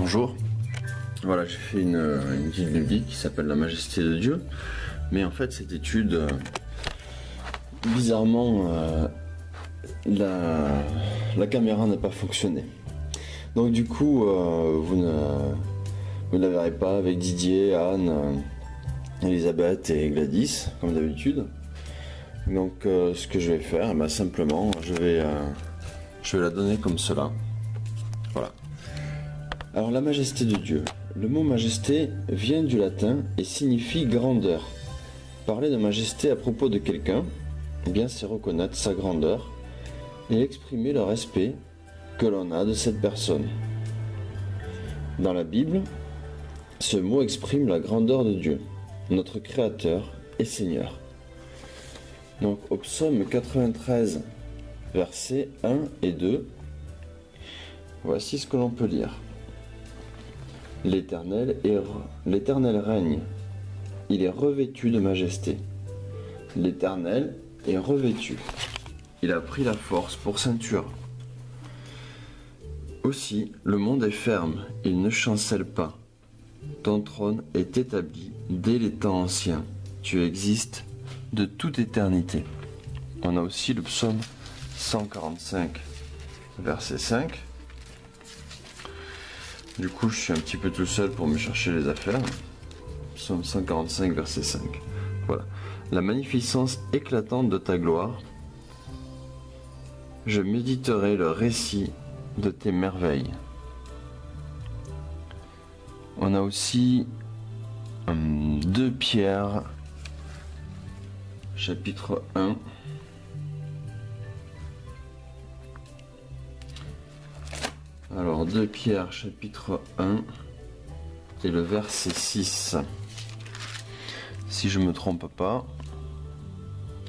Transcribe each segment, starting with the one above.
Bonjour. Voilà, j'ai fait une étude biblique qui s'appelle La Majesté de Dieu. Mais en fait, cette étude, bizarrement, la caméra n'a pas fonctionné. Donc du coup, vous ne la verrez pas avec Didier, Anne, Elisabeth et Gladys, comme d'habitude. Donc ce que je vais faire, simplement, je vais la donner comme cela. Voilà. Alors la majesté de Dieu. Le mot majesté vient du latin et signifie grandeur. Parler de majesté à propos de quelqu'un, bien c'est reconnaître sa grandeur et exprimer le respect que l'on a de cette personne. Dans la Bible, ce mot exprime la grandeur de Dieu, notre Créateur et Seigneur. Donc au psaume 93, versets 1 et 2, voici ce que l'on peut lire. L'Éternel règne, il est revêtu de majesté. L'Éternel est revêtu, il a pris la force pour ceinture. Aussi, le monde est ferme, il ne chancelle pas. Ton trône est établi dès les temps anciens, tu existes de toute éternité. On a aussi le psaume 145, verset 5. Du coup, je suis un petit peu tout seul pour me chercher les affaires. Psaume 145, verset 5. Voilà. La magnificence éclatante de ta gloire, je méditerai le récit de tes merveilles. On a aussi 2 Pierre, chapitre 1. Alors 2 Pierre chapitre 1 et le verset 6. Si je ne me trompe pas,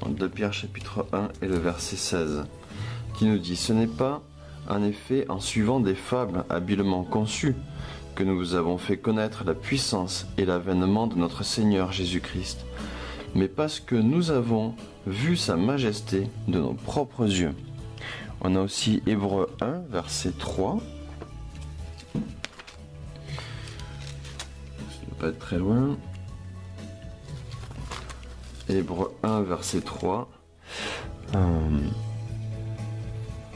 2 Pierre chapitre 1 et le verset 16, qui nous dit: ce n'est pas en effet en suivant des fables habilement conçues que nous vous avons fait connaître la puissance et l'avènement de notre Seigneur Jésus-Christ, mais parce que nous avons vu sa majesté de nos propres yeux. On a aussi Hébreux 1, verset 3. Ça ne va pas être très loin. Hébreux 1, verset 3.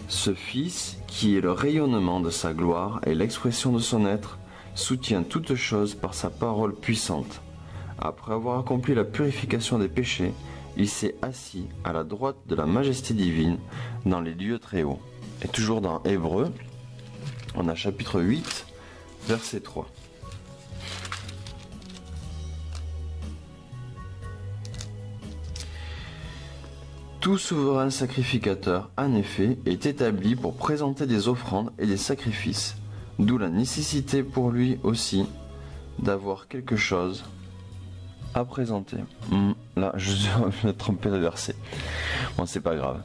Ce Fils, qui est le rayonnement de sa gloire et l'expression de son être, soutient toutes choses par sa parole puissante. Après avoir accompli la purification des péchés, il s'est assis à la droite de la majesté divine dans les lieux très hauts. Et toujours dans Hébreux, on a chapitre 8, verset 3. Tout souverain sacrificateur, en effet, est établi pour présenter des offrandes et des sacrifices, d'où la nécessité pour lui aussi d'avoir quelque chose à présenter. Là, je vais me tromper de verset. Bon, c'est pas grave.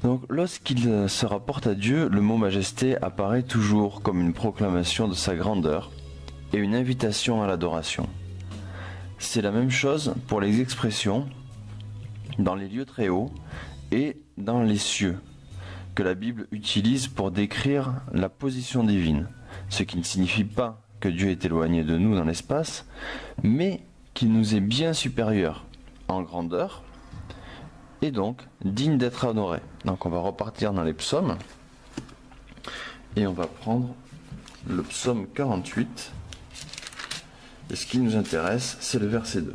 Donc, lorsqu'il se rapporte à Dieu, le mot majesté apparaît toujours comme une proclamation de sa grandeur et une invitation à l'adoration. C'est la même chose pour les expressions dans les lieux très hauts et dans les cieux, que la Bible utilise pour décrire la position divine, ce qui ne signifie pas que Dieu est éloigné de nous dans l'espace, mais qu'il nous est bien supérieur en grandeur et donc digne d'être honoré. Donc on va repartir dans les psaumes et on va prendre le psaume 48 et ce qui nous intéresse, c'est le verset 2.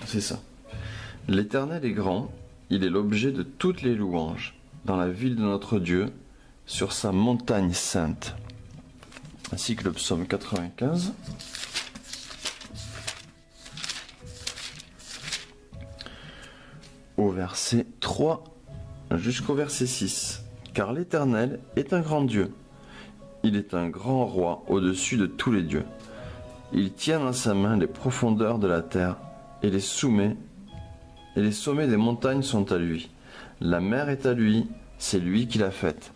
C'est ça. L'Éternel est grand, il est l'objet de toutes les louanges, dans la ville de notre Dieu, sur sa montagne sainte. Ainsi que le psaume 95. Au verset 3 jusqu'au verset 6. Car l'Éternel est un grand Dieu. Il est un grand roi au-dessus de tous les dieux. Il tient dans sa main les profondeurs de la terre et les sommets des montagnes sont à lui. La mer est à lui, c'est lui qui l'a faite.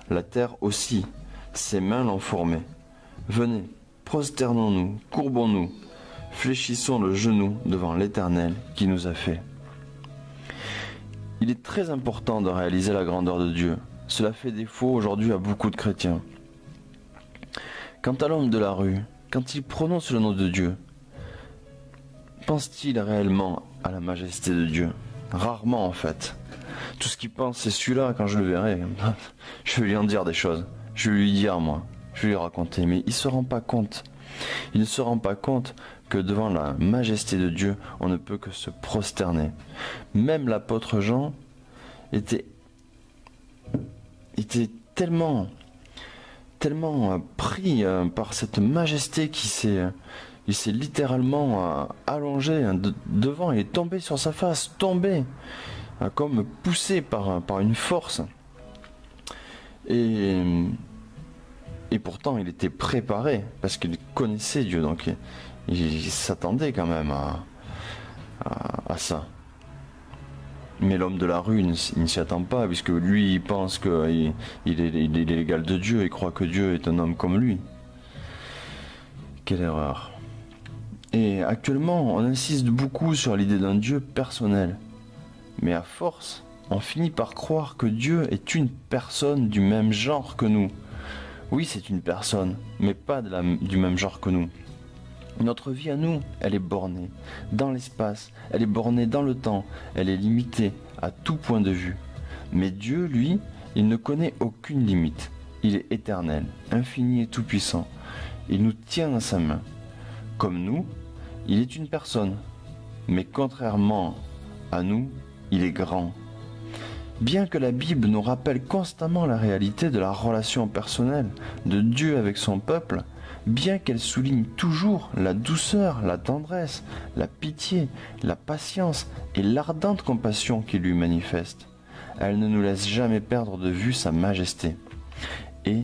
La terre aussi, ses mains l'ont formée. Venez, prosternons-nous, courbons-nous, fléchissons le genou devant l'Éternel qui nous a fait. Il est très important de réaliser la grandeur de Dieu. Cela fait défaut aujourd'hui à beaucoup de chrétiens. Quant à l'homme de la rue, quand il prononce le nom de Dieu, pense-t-il réellement à la majesté de Dieu? Rarement en fait. Tout ce qu'il pense, c'est celui-là, quand je le verrai. Je vais lui en dire des choses. Je vais lui dire, moi. Je vais lui raconter. Mais il ne se rend pas compte. Il ne se rend pas compte que devant la majesté de Dieu, on ne peut que se prosterner. Même l'apôtre Jean était tellement pris par cette majesté il s'est littéralement allongé devant, il est tombé sur sa face, tombé, comme poussé par une force. Et pourtant, il était préparé, parce qu'il connaissait Dieu, donc il s'attendait quand même à ça. Mais l'homme de la rue, il ne s'y attend pas, puisque lui, il pense qu'il est l'égal de Dieu, il croit que Dieu est un homme comme lui. Quelle erreur. Et actuellement, on insiste beaucoup sur l'idée d'un Dieu personnel. Mais à force, on finit par croire que Dieu est une personne du même genre que nous. Oui, c'est une personne, mais pas du même genre que nous. Notre vie à nous, elle est bornée dans l'espace, elle est bornée dans le temps, elle est limitée à tout point de vue. Mais Dieu, lui, il ne connaît aucune limite. Il est éternel, infini et tout-puissant. Il nous tient dans sa main. Comme nous, il est une personne, mais contrairement à nous, il est grand. Bien que la Bible nous rappelle constamment la réalité de la relation personnelle de Dieu avec son peuple, bien qu'elle souligne toujours la douceur, la tendresse, la pitié, la patience et l'ardente compassion qu'il lui manifeste, elle ne nous laisse jamais perdre de vue sa majesté et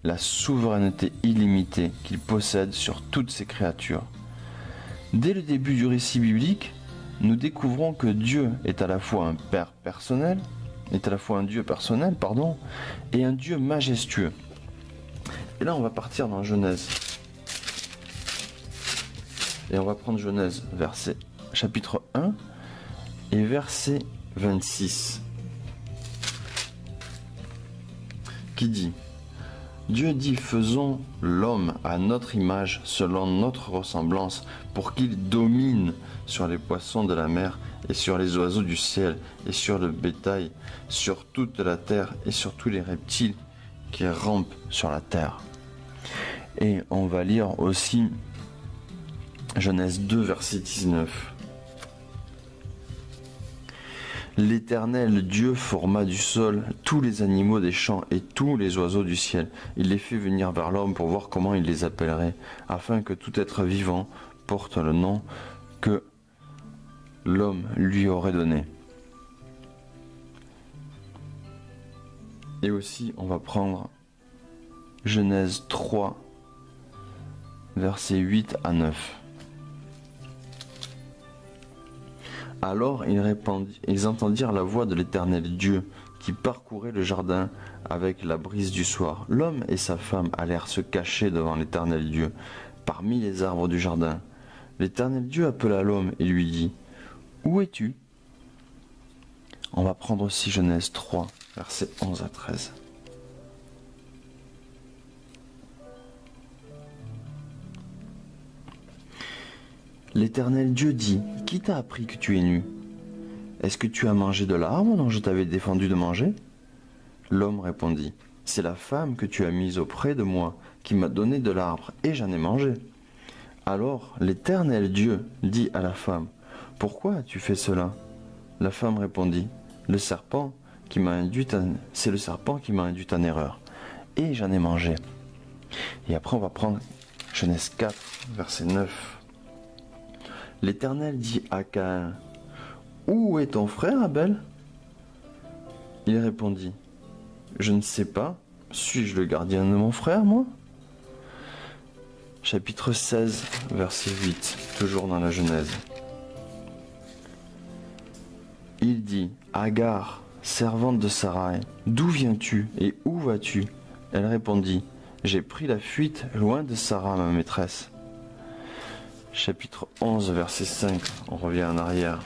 la souveraineté illimitée qu'il possède sur toutes ses créatures. Dès le début du récit biblique, nous découvrons que Dieu est à la fois un Père personnel, un Dieu personnel, et un Dieu majestueux. Et là, on va partir dans Genèse. Et on va prendre Genèse, chapitre 1 et verset 26, qui dit: Dieu dit, faisons l'homme à notre image, selon notre ressemblance, pour qu'il domine sur les poissons de la mer et sur les oiseaux du ciel et sur le bétail, sur toute la terre et sur tous les reptiles qui rampent sur la terre. Et on va lire aussi Genèse 2, verset 19. L'Éternel Dieu forma du sol tous les animaux des champs et tous les oiseaux du ciel. Il les fit venir vers l'homme pour voir comment il les appellerait, afin que tout être vivant porte le nom que l'homme lui aurait donné. Et aussi, on va prendre Genèse 3, versets 8 à 9. Alors ils entendirent la voix de l'Éternel Dieu qui parcourait le jardin avec la brise du soir. L'homme et sa femme allèrent se cacher devant l'Éternel Dieu parmi les arbres du jardin. L'Éternel Dieu appela l'homme et lui dit: Où es-tu? On va prendre aussi Genèse 3, versets 11 à 13. L'Éternel Dieu dit: Qui t'a appris que tu es nu? Est-ce que tu as mangé de l'arbre dont je t'avais défendu de manger? L'homme répondit: C'est la femme que tu as mise auprès de moi qui m'a donné de l'arbre, et j'en ai mangé. Alors l'Éternel Dieu dit à la femme: Pourquoi as-tu fait cela? La femme répondit: C'est le serpent qui m'a induit en erreur, et j'en ai mangé. Et après on va prendre Genèse 4, verset 9. L'Éternel dit à Caïn: Où est ton frère Abel? Il répondit: Je ne sais pas. Suis-je le gardien de mon frère, moi? Chapitre 16, verset 8, toujours dans la Genèse. Il dit: Agar, servante de Sarai, d'où viens-tu et où vas-tu? Elle répondit: J'ai pris la fuite loin de Sarah, ma maîtresse. Chapitre 11, verset 5, on revient en arrière.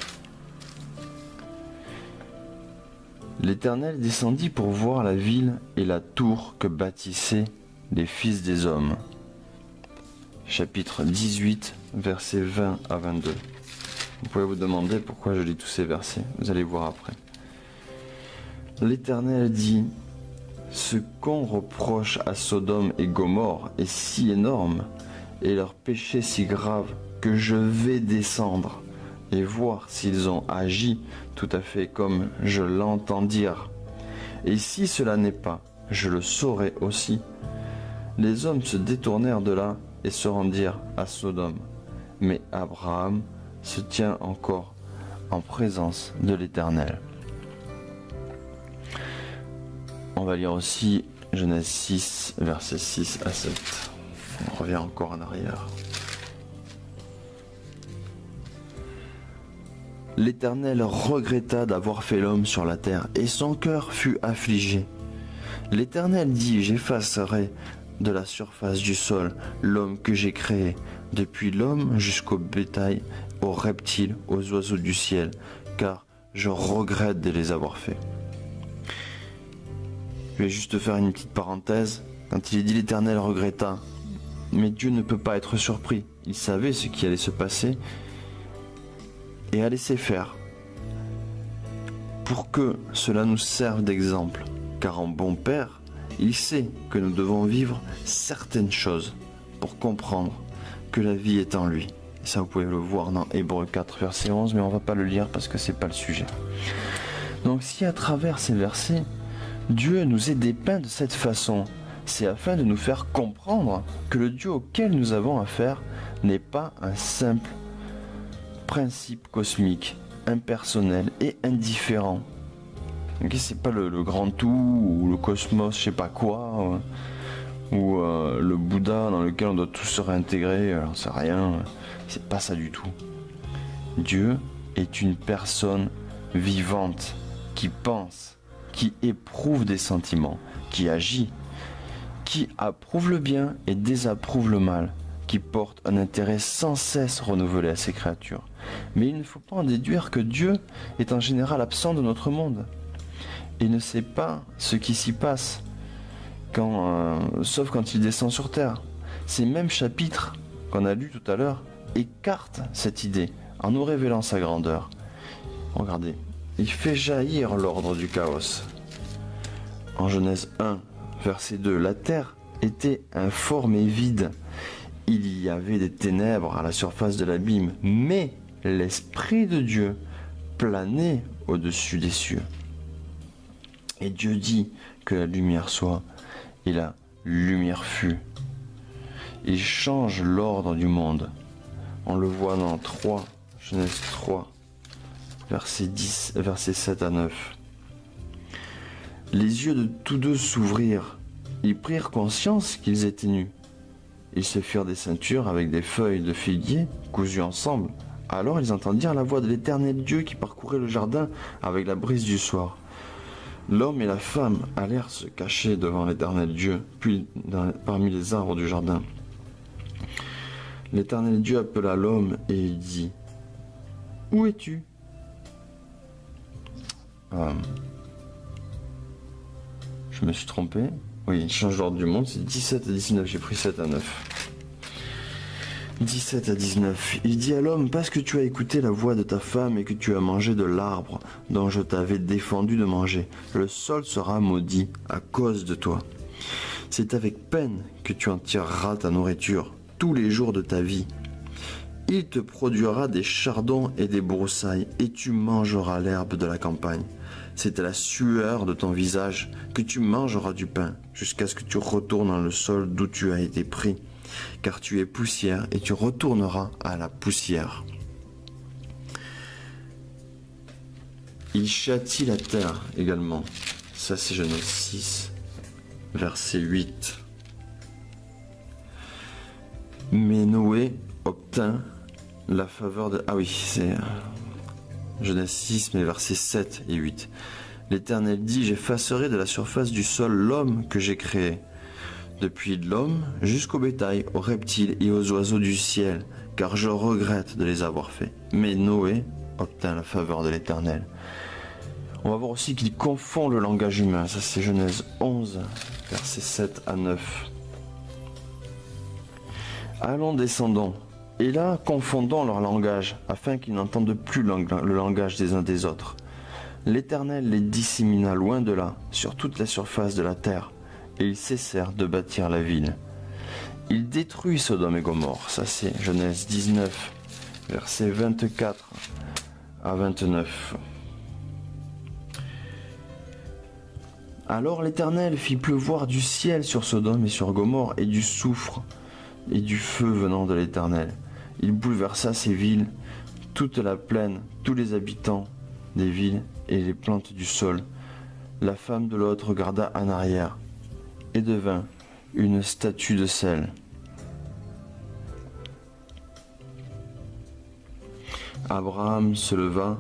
L'Éternel descendit pour voir la ville et la tour que bâtissaient les fils des hommes. Chapitre 18, versets 20 à 22. Vous pouvez vous demander pourquoi je lis tous ces versets, vous allez voir après. L'Éternel dit, « Ce qu'on reproche à Sodome et Gomorrhe est si énorme, et leur péché si grave, que je vais descendre et voir s'ils ont agi tout à fait comme je l'entends dire. Et si cela n'est pas, je le saurai aussi. » Les hommes se détournèrent de là et se rendirent à Sodome. Mais Abraham se tient encore en présence de l'Éternel. On va lire aussi Genèse 6, versets 6 à 7. On revient encore en arrière. L'Éternel regretta d'avoir fait l'homme sur la terre, et son cœur fut affligé. L'Éternel dit, j'effacerai de la surface du sol l'homme que j'ai créé, depuis l'homme jusqu'au bétail, aux reptiles, aux oiseaux du ciel, car je regrette de les avoir faits. Je vais juste faire une petite parenthèse. Quand il est dit l'Éternel regretta, mais Dieu ne peut pas être surpris. Il savait ce qui allait se passer et a laissé faire pour que cela nous serve d'exemple. Car en bon père, il sait que nous devons vivre certaines choses pour comprendre que la vie est en lui. Et ça, vous pouvez le voir dans Hébreux 4, verset 11, mais on ne va pas le lire parce que ce n'est pas le sujet. Donc si à travers ces versets, Dieu nous est dépeint de cette façon, c'est afin de nous faire comprendre que le Dieu auquel nous avons affaire n'est pas un simple principe cosmique, impersonnel et indifférent. Okay, c'est pas le grand tout ou le cosmos, je sais pas quoi, ou le Bouddha dans lequel on doit tous se réintégrer, j'en sais rien, c'est pas ça du tout. Dieu est une personne vivante qui pense, qui éprouve des sentiments, qui agit, qui approuve le bien et désapprouve le mal, qui porte un intérêt sans cesse renouvelé à ses créatures. Mais il ne faut pas en déduire que Dieu est en général absent de notre monde. Il ne sait pas ce qui s'y passe, sauf quand il descend sur terre. Ces mêmes chapitres qu'on a lus tout à l'heure écartent cette idée en nous révélant sa grandeur. Regardez, il fait jaillir l'ordre du chaos. En Genèse 1, verset 2, la terre était informe et vide. Il y avait des ténèbres à la surface de l'abîme, mais l'Esprit de Dieu planait au-dessus des cieux. Et Dieu dit que la lumière soit, et la lumière fut. Il change l'ordre du monde. On le voit dans 3, Genèse 3, verset 7 à 9. Les yeux de tous deux s'ouvrirent. Ils prirent conscience qu'ils étaient nus. Ils se firent des ceintures avec des feuilles de figuier cousues ensemble. Alors ils entendirent la voix de l'Éternel Dieu qui parcourait le jardin avec la brise du soir. L'homme et la femme allèrent se cacher devant l'Éternel Dieu, puis parmi les arbres du jardin. L'Éternel Dieu appela l'homme et il dit, « Où es-tu » Je me suis trompé. Oui, il change l'ordre du monde, c'est 17 à 19, j'ai pris 7 à 9. 17 à 19. Il dit à l'homme, parce que tu as écouté la voix de ta femme et que tu as mangé de l'arbre dont je t'avais défendu de manger, le sol sera maudit à cause de toi. C'est avec peine que tu en tireras ta nourriture tous les jours de ta vie. Il te produira des chardons et des broussailles, et tu mangeras l'herbe de la campagne. C'est à la sueur de ton visage que tu mangeras du pain, jusqu'à ce que tu retournes dans le sol d'où tu as été pris. Car tu es poussière et tu retourneras à la poussière. Il châtie la terre également. Ça c'est Genèse 6, verset 8. Mais Noé obtint la faveur de... Ah oui, c'est Genèse 6, mais versets 7 et 8. L'Éternel dit, j'effacerai de la surface du sol l'homme que j'ai créé. Depuis l'homme jusqu'au bétail, aux reptiles et aux oiseaux du ciel, car je regrette de les avoir faits. Mais Noé obtint la faveur de l'Éternel. On va voir aussi qu'il confond le langage humain. Ça c'est Genèse 11, versets 7 à 9. Allons, descendons, et là confondons leur langage, afin qu'ils n'entendent plus le langage des uns des autres. L'Éternel les dissémina loin de là, sur toute la surface de la terre, et ils cessèrent de bâtir la ville. Il détruit Sodome et Gomorrhe. Ça c'est Genèse 19, versets 24 à 29. Alors l'Éternel fit pleuvoir du ciel sur Sodome et sur Gomorrhe, et du soufre et du feu venant de l'Éternel. Il bouleversa ces villes, toute la plaine, tous les habitants des villes et les plantes du sol. La femme de l'autre regarda en arrière et devint une statue de sel. Abraham se leva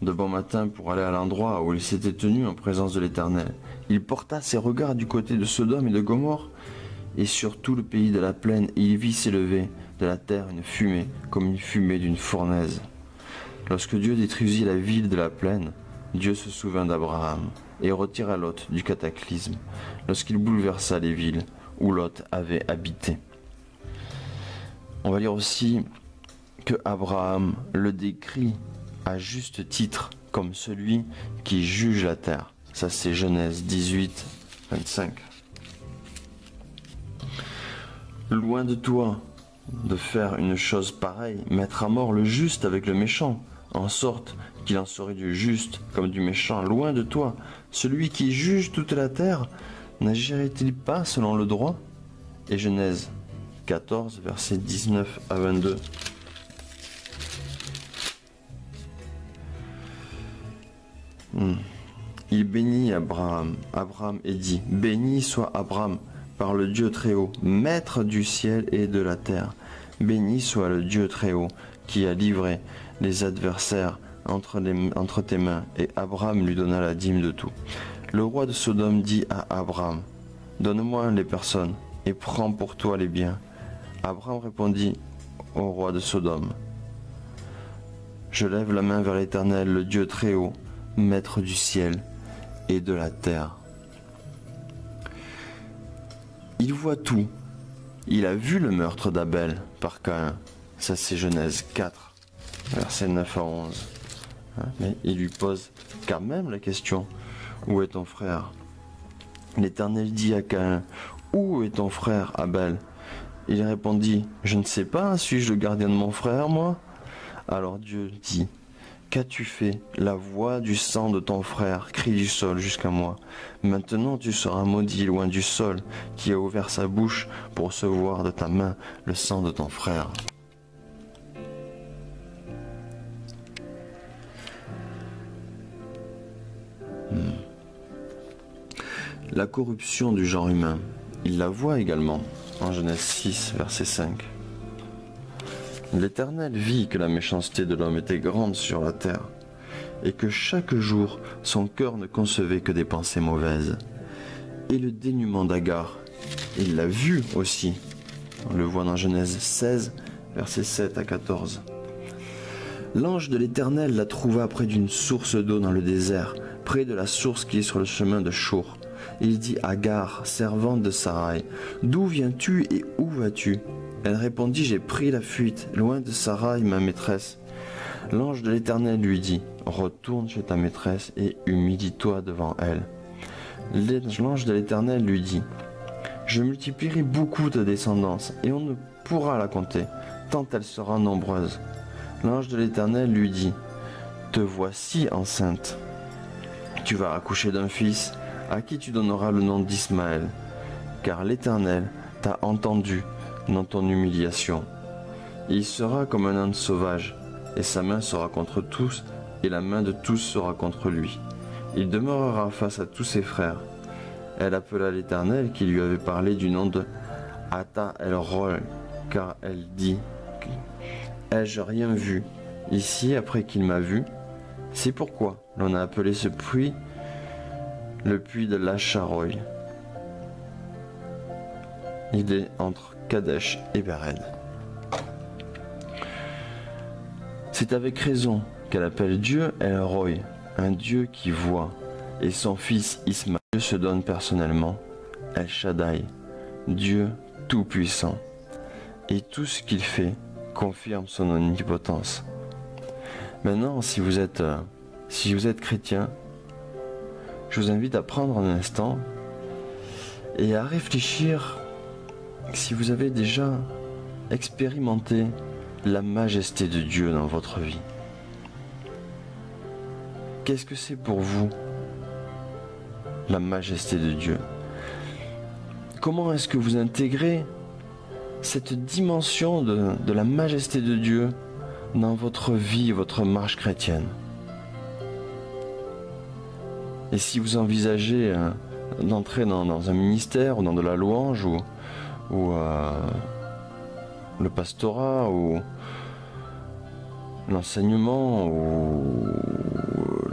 de bon matin pour aller à l'endroit où il s'était tenu en présence de l'Éternel. Il porta ses regards du côté de Sodome et de Gomorrhe et sur tout le pays de la plaine, et il vit s'élever de la terre une fumée, comme une fumée d'une fournaise. Lorsque Dieu détruisit la ville de la plaine, Dieu se souvint d'Abraham et retira Lot du cataclysme, lorsqu'il bouleversa les villes où Lot avait habité. On va lire aussi que Abraham le décrit à juste titre comme celui qui juge la terre. Ça c'est Genèse 18, 25. Loin de toi de faire une chose pareille, mettre à mort le juste avec le méchant, en sorte qu'il en serait du juste comme du méchant. Loin de toi, celui qui juge toute la terre, n'agirait-il pas selon le droit? Et Genèse 14, versets 19 à 22. Il bénit Abraham et dit, béni soit Abraham par le Dieu Très-Haut, maître du ciel et de la terre. Béni soit le Dieu Très-Haut qui a livré les adversaires entre tes mains. Et Abraham lui donna la dîme de tout. Le roi de Sodome dit à Abraham, donne-moi les personnes et prends pour toi les biens. Abraham répondit au roi de Sodome, je lève la main vers l'Éternel, le Dieu Très-Haut, maître du ciel et de la terre. Il voit tout. Il a vu le meurtre d'Abel par Caïn. Ça c'est Genèse 4, versets 9 à 11. Mais il lui pose quand même la question, où est ton frère? L'Éternel dit à Caïn, où est ton frère Abel? Il répondit, je ne sais pas, suis-je le gardien de mon frère, moi? Alors Dieu dit, qu'as-tu fait? La voix du sang de ton frère crie du sol jusqu'à moi. Maintenant tu seras maudit loin du sol, qui a ouvert sa bouche pour recevoir de ta main le sang de ton frère. La corruption du genre humain, il la voit également en Genèse 6, verset 5. L'Éternel vit que la méchanceté de l'homme était grande sur la terre, et que chaque jour son cœur ne concevait que des pensées mauvaises. Et le dénuement d'Agar, il l'a vu aussi. On le voit dans Genèse 16, versets 7 à 14. L'ange de l'Éternel la trouva près d'une source d'eau dans le désert, près de la source qui est sur le chemin de Chour. Il dit à Agar, servante de Sarai, d'où viens-tu et où vas-tu? Elle répondit, j'ai pris la fuite, loin de Sarai, ma maîtresse. L'ange de l'Éternel lui dit, retourne chez ta maîtresse et humilie-toi devant elle. L'ange de l'Éternel lui dit, je multiplierai beaucoup ta descendance, et on ne pourra la compter, tant elle sera nombreuse. L'ange de l'Éternel lui dit, te voici enceinte. Tu vas accoucher d'un fils, à qui tu donneras le nom d'Ismaël, car l'Éternel t'a entendu dans ton humiliation. Il sera comme un âne sauvage, et sa main sera contre tous, et la main de tous sera contre lui. Il demeurera face à tous ses frères. Elle appela l'Éternel qui lui avait parlé du nom de Ata El-Roi, car elle dit, ai-je rien vu ici après qu'il m'a vu? C'est pourquoi l'on a appelé ce puits le puits de l'Acharoï. Il est entre Kadesh et Bered. C'est avec raison qu'elle appelle Dieu El-Roi, un Dieu qui voit, et son fils Ismaël. Dieu se donne personnellement, El Shaddai, Dieu tout-puissant, et tout ce qu'il fait confirme son omnipotence. Maintenant, si vous êtes chrétien, je vous invite à prendre un instant et à réfléchir si vous avez déjà expérimenté la majesté de Dieu dans votre vie. Qu'est-ce que c'est pour vous la majesté de Dieu? Comment est-ce que vous intégrez cette dimension de la majesté de Dieu dans votre vie, votre marche chrétienne? Et si vous envisagez d'entrer dans un ministère ou dans de la louange ou le pastorat ou l'enseignement ou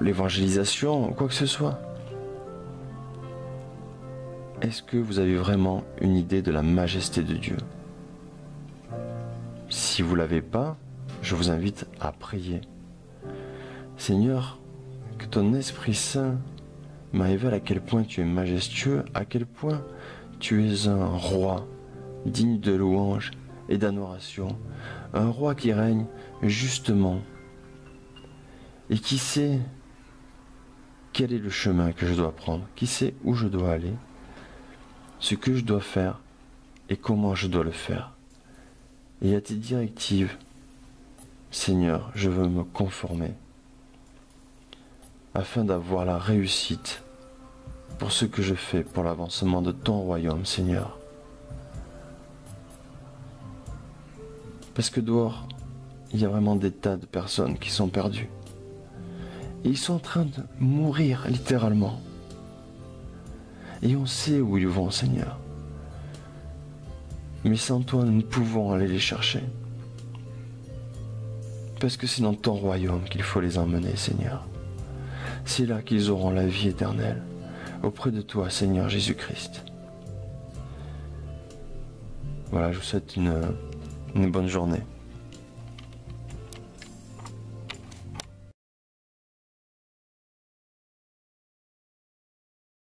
l'évangélisation, quoi que ce soit, est-ce que vous avez vraiment une idée de la majesté de Dieu? Si vous ne l'avez pas, je vous invite à prier. Seigneur, que ton Esprit Saint me révèle à quel point tu es majestueux, à quel point tu es un roi digne de louange et d'adoration, un roi qui règne justement et qui sait quel est le chemin que je dois prendre, qui sait où je dois aller, ce que je dois faire et comment je dois le faire. Et à tes directives, Seigneur, je veux me conformer afin d'avoir la réussite pour ce que je fais pour l'avancement de ton royaume, Seigneur. Parce que dehors, il y a vraiment des tas de personnes qui sont perdues. Et ils sont en train de mourir littéralement. Et on sait où ils vont, Seigneur. Mais sans toi, nous ne pouvons aller les chercher. Parce que c'est dans ton royaume qu'il faut les emmener, Seigneur. C'est là qu'ils auront la vie éternelle, auprès de toi, Seigneur Jésus-Christ. Voilà, je vous souhaite une bonne journée.